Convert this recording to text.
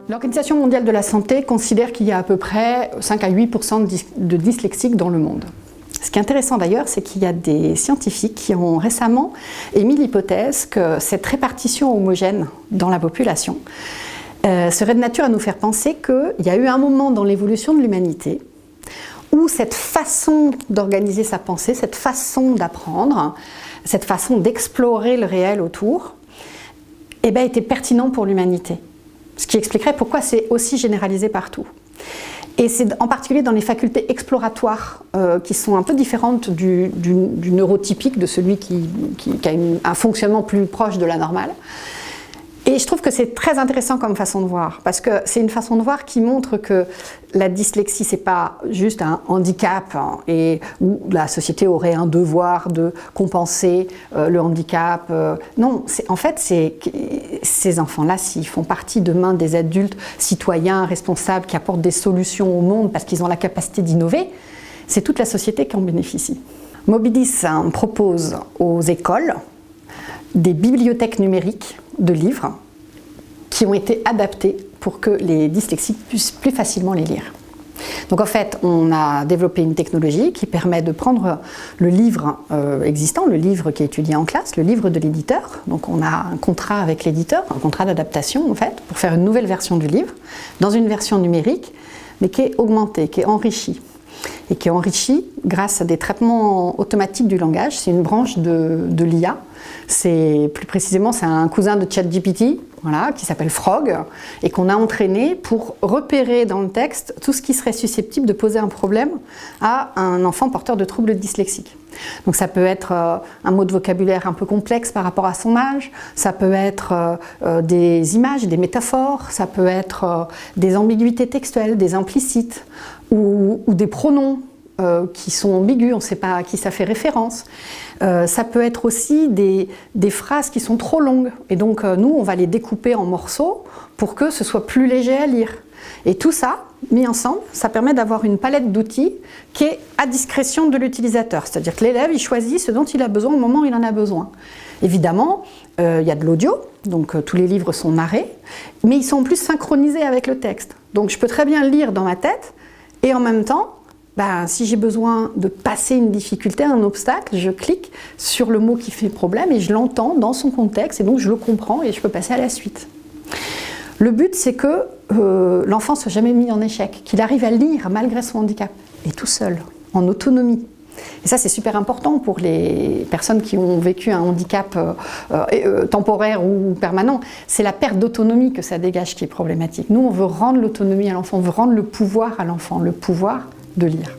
L'Organisation mondiale de la santé considère qu'il y a à peu près 5 à 8% de dyslexiques dans le monde. Ce qui est intéressant d'ailleurs, c'est qu'il y a des scientifiques qui ont récemment émis l'hypothèse que cette répartition homogène dans la population serait de nature à nous faire penser qu'il y a eu un moment dans l'évolution de l'humanité où cette façon d'organiser sa pensée, cette façon d'apprendre, cette façon d'explorer le réel autour, était pertinent pour l'humanité. Ce qui expliquerait pourquoi c'est aussi généralisé partout. Et c'est en particulier dans les facultés exploratoires qui sont un peu différentes du neurotypique, de celui qui a un fonctionnement plus proche de la normale. Et je trouve que c'est très intéressant comme façon de voir, parce que c'est une façon de voir qui montre que la dyslexie, c'est pas juste un handicap où la société aurait un devoir de compenser le handicap. Non, en fait, ces enfants-là, s'ils font partie demain des adultes citoyens, responsables, qui apportent des solutions au monde parce qu'ils ont la capacité d'innover, c'est toute la société qui en bénéficie. Mobilis propose aux écoles des bibliothèques numériques de livres qui ont été adaptés pour que les dyslexiques puissent plus facilement les lire. Donc en fait, on a développé une technologie qui permet de prendre le livre existant, le livre qui est étudié en classe, le livre de l'éditeur. Donc on a un contrat avec l'éditeur, un contrat d'adaptation en fait, pour faire une nouvelle version du livre, dans une version numérique, mais qui est augmentée, qui est enrichie. Et qui est enrichie grâce à des traitements automatiques du langage. C'est une branche de l'IA. Plus précisément, c'est un cousin de ChatGPT, qui s'appelle Frog, et qu'on a entraîné pour repérer dans le texte tout ce qui serait susceptible de poser un problème à un enfant porteur de troubles dyslexiques. Donc ça peut être un mot de vocabulaire un peu complexe par rapport à son âge, ça peut être des images, des métaphores, ça peut être des ambiguïtés textuelles, des implicites, ou des pronoms qui sont ambigus, on ne sait pas à qui ça fait référence. Ça peut être aussi des phrases qui sont trop longues. Et donc nous, on va les découper en morceaux pour que ce soit plus léger à lire. Et tout ça, mis ensemble, ça permet d'avoir une palette d'outils qui est à discrétion de l'utilisateur. C'est-à-dire que l'élève, il choisit ce dont il a besoin au moment où il en a besoin. Évidemment, il y a de l'audio, donc tous les livres sont narrés, mais ils sont en plus synchronisés avec le texte. Donc je peux très bien lire dans ma tête, et en même temps, si j'ai besoin de passer une difficulté, un obstacle, je clique sur le mot qui fait problème et je l'entends dans son contexte et donc je le comprends et je peux passer à la suite. Le but, c'est que l'enfant ne soit jamais mis en échec, qu'il arrive à lire malgré son handicap, et tout seul, en autonomie. Et ça, c'est super important pour les personnes qui ont vécu un handicap temporaire ou permanent. C'est la perte d'autonomie que ça dégage qui est problématique. Nous, on veut rendre l'autonomie à l'enfant, on veut rendre le pouvoir à l'enfant, le pouvoir de lire.